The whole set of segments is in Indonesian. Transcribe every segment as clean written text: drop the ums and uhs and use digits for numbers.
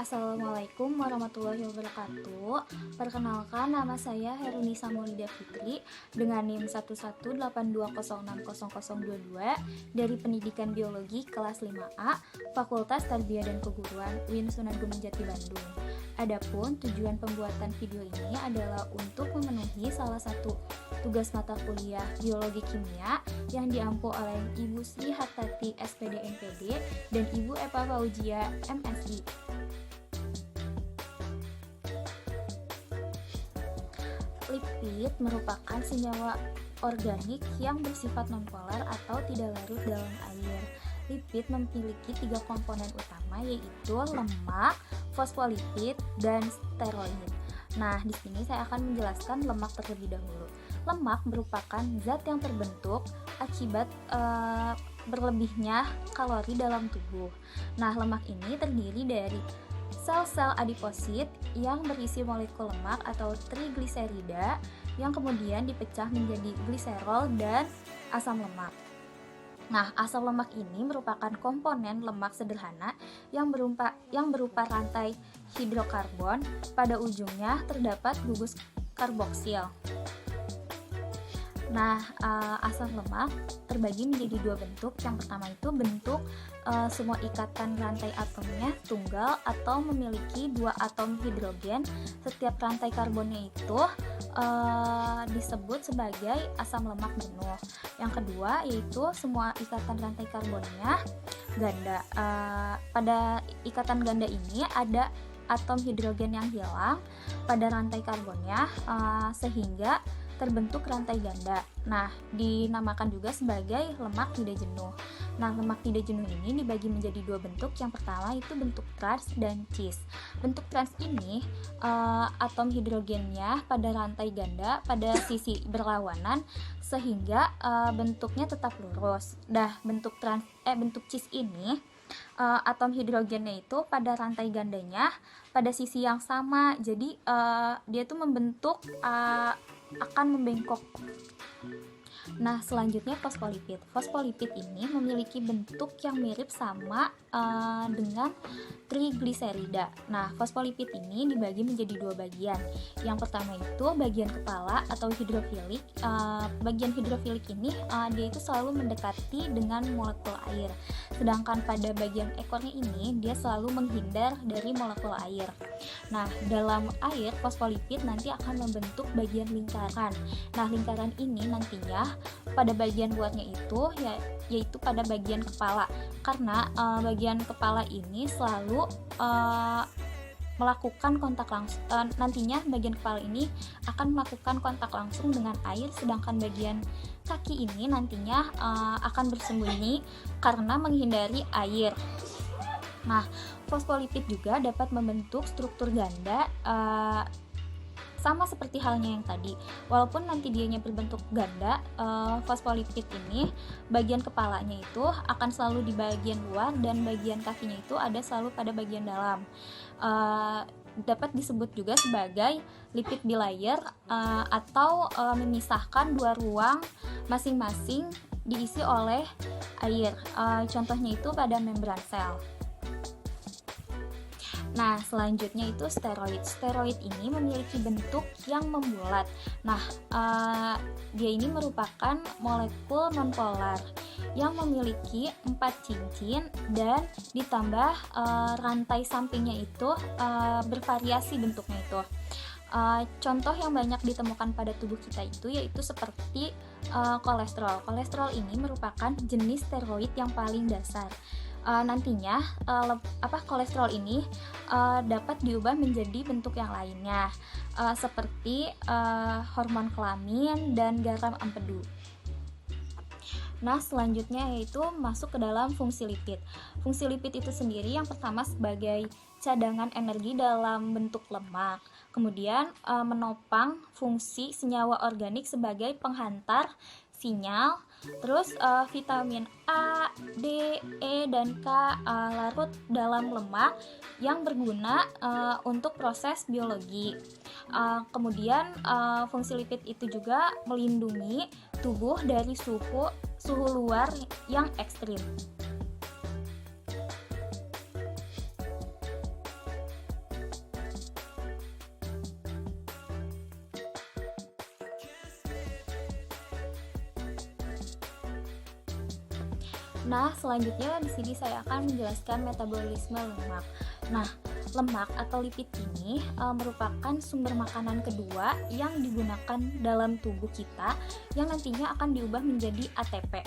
Assalamualaikum warahmatullahi wabarakatuh. Perkenalkan, nama saya Herunisa Maulida Fitri dengan NIM 11820600022 dari Pendidikan Biologi kelas 5A, Fakultas Tarbiyah dan Keguruan UIN Sunan Gunung Jati Bandung. Adapun tujuan pembuatan video ini adalah untuk memenuhi salah satu tugas mata kuliah Biologi Kimia yang diampu oleh Ibu Sri Hartati SPD MPD dan Ibu Eva Fauzia MSI. Lipid merupakan senyawa organik yang bersifat nonpolar atau tidak larut dalam air. Lipid memiliki 3 komponen utama, yaitu lemak, fosfolipid, dan steroid. Nah, di sini saya akan menjelaskan lemak terlebih dahulu. Lemak merupakan zat yang terbentuk akibat berlebihnya kalori dalam tubuh. Nah, lemak ini terdiri dari sel-sel adiposit yang berisi molekul lemak atau trigliserida yang kemudian dipecah menjadi gliserol dan asam lemak. Nah, asam lemak ini merupakan komponen lemak sederhana yang berupa rantai hidrokarbon. Pada ujungnya terdapat gugus karboksil. Nah, asam lemak terbagi menjadi 2 bentuk. Yang pertama itu bentuk semua ikatan rantai atomnya tunggal atau memiliki 2 atom hidrogen. Setiap rantai karbonnya itu disebut sebagai asam lemak jenuh. Yang kedua yaitu semua ikatan rantai karbonnya ganda. Pada ikatan ganda ini ada atom hidrogen yang hilang pada rantai karbonnya sehingga terbentuk rantai ganda. Nah, dinamakan juga sebagai lemak tidak jenuh. Nah, lemak tidak jenuh ini dibagi menjadi 2 bentuk. Yang pertama itu bentuk trans dan cis. Bentuk trans ini atom hidrogennya pada rantai ganda pada sisi berlawanan sehingga bentuknya tetap lurus. Bentuk cis ini atom hidrogennya itu pada rantai gandanya pada sisi yang sama. Jadi dia tuh membentuk akan membengkok. Nah, selanjutnya fosfolipid. Fosfolipid ini memiliki bentuk yang mirip sama dengan trigliserida. Nah, fosfolipid ini dibagi menjadi 2 bagian. Yang pertama itu bagian kepala atau hidrofilik. Bagian hidrofilik ini dia itu selalu mendekati dengan molekul air. Sedangkan pada bagian ekornya ini dia selalu menghindar dari molekul air. Nah, dalam air fosfolipid nanti akan membentuk bagian lingkaran. Nah, lingkaran ini nantinya pada bagian luarnya itu yaitu pada bagian kepala, karena bagian kepala ini selalu melakukan kontak langsung. Nantinya bagian kepala ini akan melakukan kontak langsung dengan air, sedangkan bagian kaki ini nantinya akan bersembunyi karena menghindari air. Nah, fosfolipid juga dapat membentuk struktur ganda sama seperti halnya yang tadi. Walaupun nanti dianya berbentuk ganda, fosfolipid ini bagian kepalanya itu akan selalu di bagian luar dan bagian kakinya itu ada selalu pada bagian dalam. Dapat disebut juga sebagai lipid bilayer atau memisahkan 2 ruang masing-masing diisi oleh air. Contohnya itu pada membran sel. Nah, selanjutnya itu steroid. Steroid ini memiliki bentuk yang membulat. Nah, dia ini merupakan molekul nonpolar yang memiliki 4 cincin dan ditambah rantai sampingnya itu bervariasi bentuknya itu. Contoh yang banyak ditemukan pada tubuh kita itu yaitu seperti kolesterol. Kolesterol ini merupakan jenis steroid yang paling dasar. Nantinya kolesterol ini dapat diubah menjadi bentuk yang lainnya seperti hormon kelamin dan garam empedu. Nah, selanjutnya yaitu masuk ke dalam fungsi lipid. Fungsi lipid itu sendiri yang pertama sebagai cadangan energi dalam bentuk lemak. Kemudian menopang fungsi senyawa organik sebagai penghantar sinyal. Terus vitamin A, D, E, dan K larut dalam lemak yang berguna untuk proses biologi. Kemudian fungsi lipid itu juga melindungi tubuh dari suhu luar yang ekstrim. Nah, selanjutnya di sini saya akan menjelaskan metabolisme lemak. Nah, lemak atau lipid ini merupakan sumber makanan kedua yang digunakan dalam tubuh kita yang nantinya akan diubah menjadi ATP.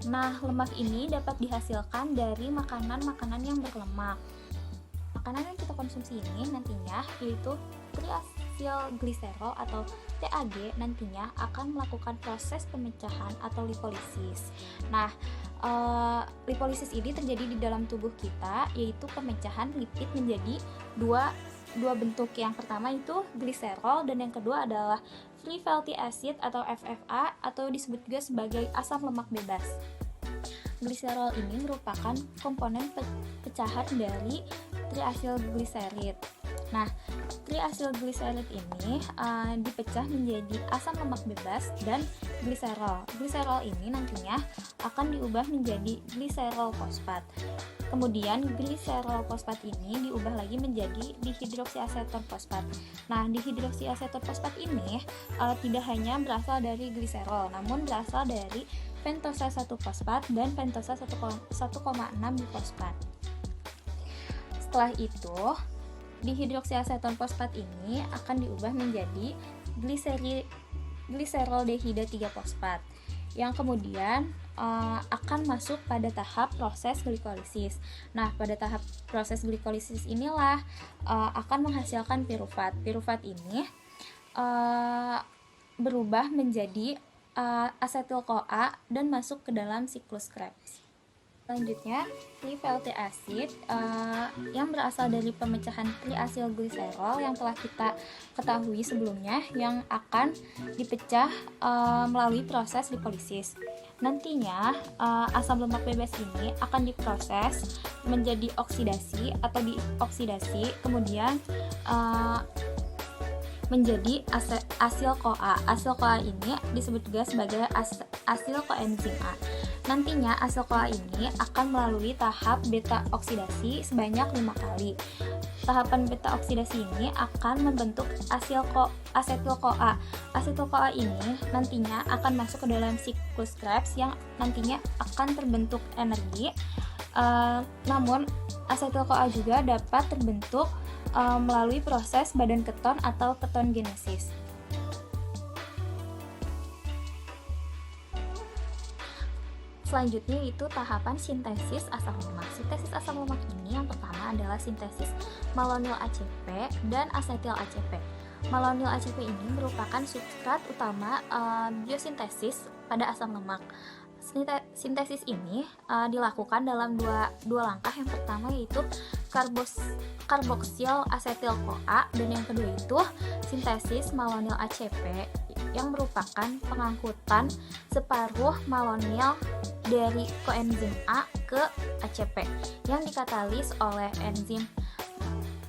Nah, lemak ini dapat dihasilkan dari makanan-makanan yang berlemak. Makanan yang kita konsumsi ini nantinya yaitu triacylglycerol atau TAG nantinya akan melakukan proses pemecahan atau lipolisis. Nah, lipolisis ini terjadi di dalam tubuh kita, yaitu pemecahan lipid menjadi dua bentuk. Yang pertama itu gliserol dan yang kedua adalah free fatty acid atau FFA atau disebut juga sebagai asam lemak bebas. Gliserol ini merupakan komponen pecahan dari triacylglycerid. Nah, triacylglycerid ini dipecah menjadi asam lemak bebas dan gliserol. Gliserol ini nantinya akan diubah menjadi gliserol fosfat. Kemudian gliserol fosfat ini diubah lagi menjadi dihidroksiaseton fosfat. Nah, dihidroksiaseton fosfat ini tidak hanya berasal dari gliserol, namun berasal dari pentosa 1 fosfat dan pentosa 1,6 bifosfat. Setelah itu, dihidroksiaseton fosfat ini akan diubah menjadi gliseraldehida 3 fosfat yang kemudian akan masuk pada tahap proses glikolisis. Nah, pada tahap proses glikolisis inilah akan menghasilkan pirufat. Pirufat ini berubah menjadi asetil-CoA dan masuk ke dalam siklus Krebs. Selanjutnya, free fatty acid yang berasal dari pemecahan triacylglycerol yang telah kita ketahui sebelumnya yang akan dipecah melalui proses lipolisis. Nantinya asam lemak bebas ini akan diproses menjadi oksidasi atau dioksidasi, kemudian menjadi asil CoA. Asil CoA ini disebut juga sebagai asil koenzim A. Nantinya asil CoA ini akan melalui tahap beta oksidasi sebanyak 5 kali. Tahapan beta oksidasi ini akan membentuk asetil CoA. Asetil CoA ini nantinya akan masuk ke dalam siklus Krebs yang nantinya akan terbentuk energi. Namun asetil CoA juga dapat terbentuk melalui proses badan keton atau keton genesis. Selanjutnya itu tahapan sintesis asam lemak. Sintesis asam lemak ini yang pertama adalah sintesis malonyl ACP dan asetil ACP. Malonyl ACP ini merupakan substrat utama biosintesis pada asam lemak. Sintesis ini dilakukan dalam dua langkah. Yang pertama yaitu karboksil asetil CoA dan yang kedua itu sintesis malonyl ACP yang merupakan pengangkutan separuh malonyl dari koenzim A ke ACP yang dikatalis oleh enzim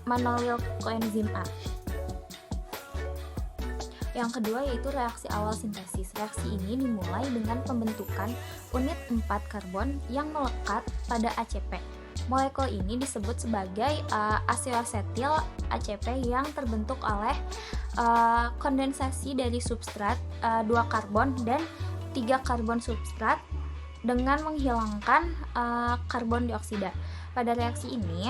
manoyl koenzim A. Yang kedua yaitu reaksi awal sintesis. Reaksi ini dimulai dengan pembentukan unit 4 karbon yang melekat pada ACP. Molekul ini disebut sebagai aseoasetil ACP yang terbentuk oleh kondensasi dari substrat 2 karbon dan 3 karbon substrat dengan menghilangkan karbon dioksida. Pada reaksi ini,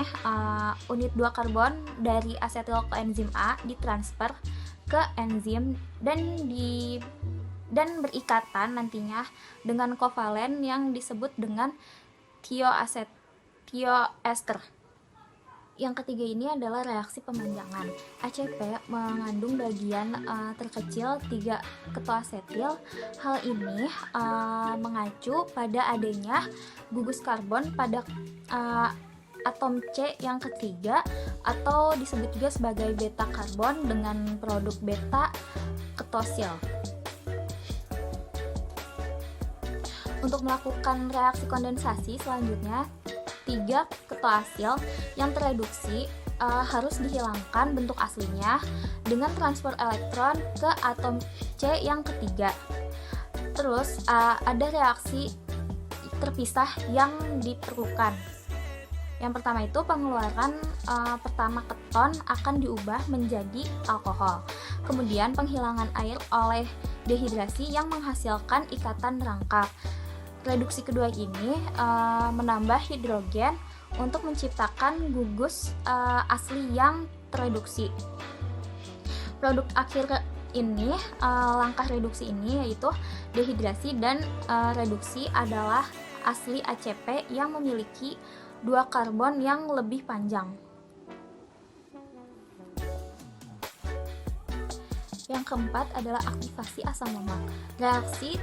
unit 2 karbon dari asetil koenzim A ditransfer ke enzim dan berikatan nantinya dengan kovalen yang disebut dengan thioester. Yang ketiga ini adalah reaksi pemanjangan. ACP mengandung bagian terkecil 3 ketoasetil. Hal ini mengacu pada adanya gugus karbon pada atom C yang ketiga atau disebut juga sebagai beta karbon dengan produk beta ketosil. Untuk melakukan reaksi kondensasi selanjutnya 3 ketoasil yang tereduksi harus dihilangkan bentuk aslinya dengan transfer elektron ke atom C yang ketiga. Terus ada reaksi terpisah yang diperlukan. Yang pertama itu pengeluaran pertama keton akan diubah menjadi alkohol. Kemudian penghilangan air oleh dehidrasi yang menghasilkan ikatan rangkap. Reduksi kedua ini menambah hidrogen untuk menciptakan gugus asli yang tereduksi. Produk akhir ini, langkah reduksi ini yaitu dehidrasi dan reduksi adalah asli ACP yang memiliki dua karbon yang lebih panjang. Yang keempat adalah aktivasi asam lemak. Reaksi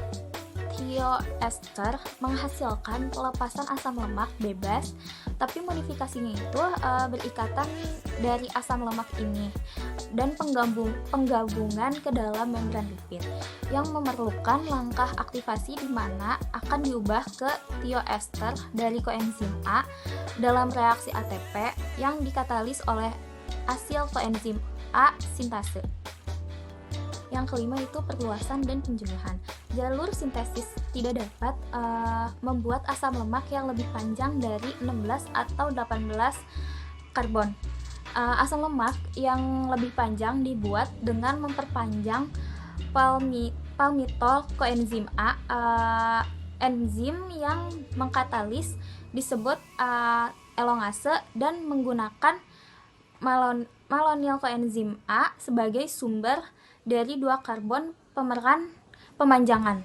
thioester menghasilkan pelepasan asam lemak bebas, tapi modifikasinya itu berikatan dari asam lemak ini dan penggabungan ke dalam membran lipid yang memerlukan langkah aktivasi di mana akan diubah ke thioester dari koenzim A dalam reaksi ATP yang dikatalis oleh asil koenzim A sintase. Yang kelima itu perluasan dan penjenuhan. Jalur sintesis tidak dapat membuat asam lemak yang lebih panjang dari 16 atau 18 karbon. Asam lemak yang lebih panjang dibuat dengan memperpanjang palmitol koenzim A. Enzim yang mengkatalis disebut elongase dan menggunakan malonyl koenzim A sebagai sumber dari dua karbon pemeran pemanjangan.